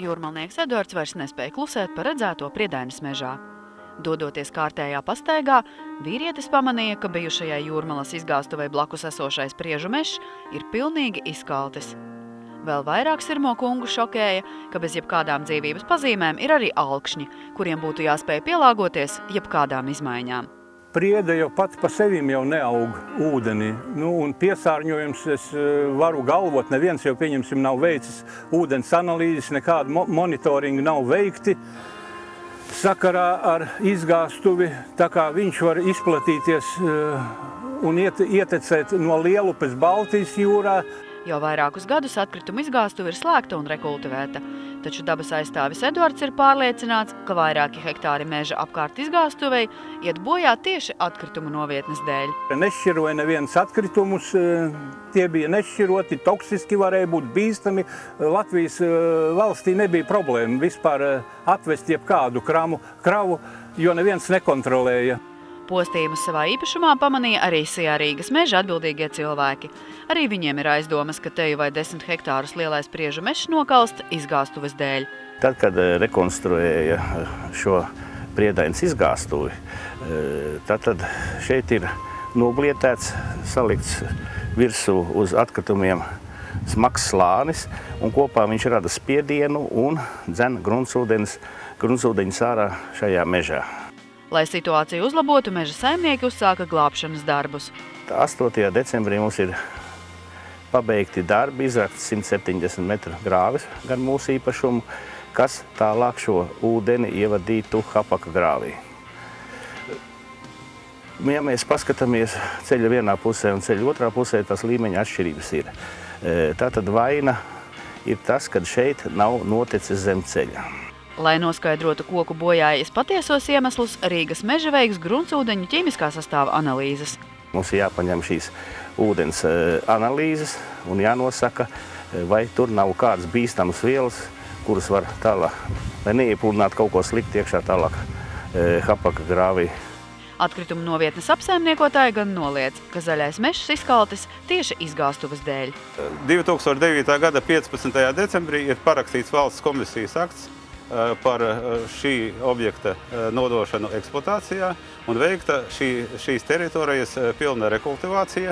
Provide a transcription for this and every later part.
jūrmalnieks Eduards vairs nespēja klusēt par redzēto Priedaines mežā. Dodoties kārtējā pastaigā, vīrietis pamanīja, ka bijušajai Jūrmalas izgāstuvei blakus esošais Priežu mežs ir pilnīgi izkaltis. Vēl vairāk Sirmo kungu šokēja, ka bez jebkādām dzīvības pazīmēm ir arī alkšņi, kuriem būtu jāspēj pielāgoties jebkādām izmaiņām. Priede jau pats pa sevim jau neaug ūdenī. Un piesārņojums es varu galvot, neviens jau, pieņemsim, nav veicis ūdens analīzes, nekāda monitoringa nav veikti sakarā ar izgāstuvi, tā kā viņš var izplatīties un ietecēt no Lielupes Baltijas jūrā. Jau vairākus gadus atkritumu izgāstuve ir slēgta un rekultivēta, taču dabas aizstāvis Eduards ir pārliecināts, ka vairāki hektāri meža apkārt izgāstuvei iet bojā tieši atkritumu novietnes dēļ. Nešķiroja neviens atkritumus, tie bija nešķiroti, toksiski varēja būt bīstami. Latvijas valstī nebija problēma vispār atvest jebkādu kravu, jo neviens nekontrolēja. Postījumus savā īpašumā pamanīja arī Sijā Rīgas meža atbildīgie cilvēki. Arī viņiem ir aizdomas, ka teju vai 10 hektārus lielais Priežu mežs nokalst izgāstuves dēļ. Tad, kad rekonstruēja šo Priedaines izgāstuvi, tad šeit ir noblietēts, salikts virsū uz atkritumiem smags slānis, un kopā viņš rada spiedienu un dzen gruntsūdeņus ārā šajā mežā. Lai situāciju uzlabotu, meža saimnieki uzsāka glābšanas darbus. 8. decembrī mums ir pabeigti darbi, izrakts 170 metru grāvis gan mūsu īpašumu, kas tālāk šo ūdeni ievadītu Hapaka grāvī. Ja mēs paskatāmies ceļa vienā pusē un ceļa otrā pusē, tās līmeņa atšķirības ir. Tātad vaina ir tas, kad šeit nav noticis zem ceļa. Lai noskaidrotu koku bojājas patiesos iemeslus, Rīgas meža veiks gruntsūdeņu ķīmiskā sastāva analīzes. Mums ir jāpaņem šīs ūdens analīzes un jānosaka, vai tur nav kādas bīstamas vielas, kuras var tālāk, lai neiepludinātu kaut ko slikti iekšā tālāk Hapaka grāvī. Atkritumu novietnes apsaimniekotāji gan noliedz, ka zaļais mežs izkaltis tieši izgāstuves dēļ. 2009. gada 15. decembrī ir parakstīts valsts komisijas akts par šī objekta nodošanu eksploatācijā un veikta šīs teritorijas pilna rekultivācija,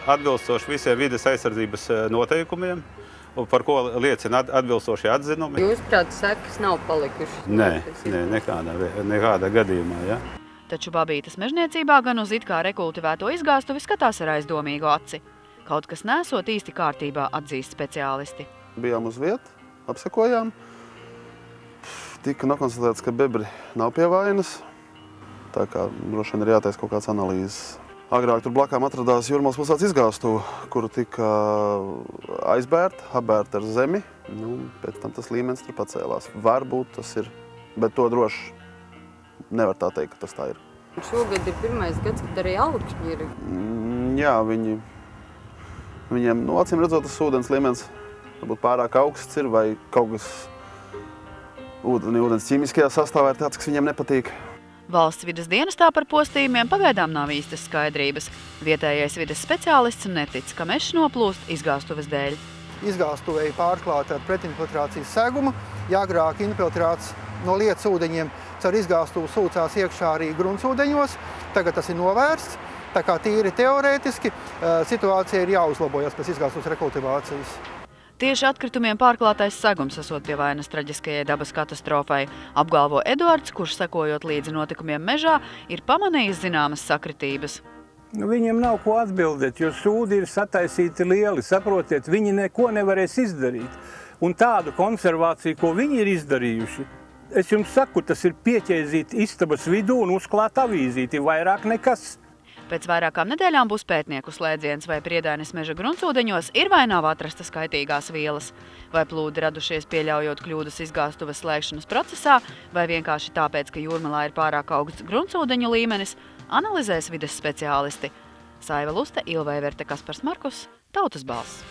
atbilstoši visiem vides aizsardzības noteikumiem, par ko liecina atbilstošie atzinumi. Jūsuprāt, sekas nav palikušas? Nē, nekādā gadījumā. Ja? Taču Babītas mežniecībā gan uz it kā rekultivēto izgāstuvi skatās ar aizdomīgu aci. Kaut kas nesot īsti kārtībā, atzīst speciālisti. Bijām uz vietu, apsekojām. Tika nokonstatēts, ka bebri nav pie vainas, tā kā droši vien ir jātaisa kaut kāds analīzes. Agrāk tur blakām atradās Jūrmalas pilsētas izgāstuve, kuru tika apbērta ar zemi, pēc tam tas līmenis tur pacēlās. Varbūt tas ir, bet to droši nevar tā teikt, ka tas tā ir. Šogad ir pirmais gads, kad arī alkšņi ir. Jā, viņiem, acīm redzot, tas ūdens līmenis varbūt pārāk augsts ir vai kaut kas ūdens ķīmiskajā sastāvā ir tāds, kas viņiem nepatīk. Valsts vides dienestā par postījumiem pagaidām nav īstas skaidrības. Vietējais vides speciālists netic, ka mežs noplūst izgāstuves dēļ. Izgāstuvei pārklāta ar pretinfiltrācijas segumu, ja agrāk infiltrāts no lietas ūdeņiem caur izgāstuvu sūcās iekšā arī gruntsūdeņos, tagad tas ir novērsts, tā kā tīri teorētiski situācija ir jāuzlabojas pēc izgāstuves rekultivācijas. Tieši atkritumiem pārklātais segums esot pie vainas traģiskajai dabas katastrofai, apgalvo Eduards, kurš sekojot līdzi notikumiem mežā, ir pamanījis zināmas sakritības. Viņiem nav ko atbildēt, jo sūdi ir sataisīti lieli, saprotiet, viņi neko nevarēs izdarīt. Un tādu konservāciju, ko viņi ir izdarījuši, es jums saku, tas ir pieķēzīt istabas vidū un uzklāt avīzīti, vairāk nekas. Pēc vairākām nedēļām būs pētnieku slēdziens, vai Priedaines meža gruntsūdeņos ir vai nav atrastas kaitīgās vielas, vai plūdi radušies pieļaujot kļūdas izgāstuves slēgšanas procesā, vai vienkārši tāpēc, ka Jūrmalā ir pārāk augsts gruntsūdeņu līmenis, analizēs vides speciālisti. Saiva Luste, Ilva Everte, Kaspars Markus, Tautas balss.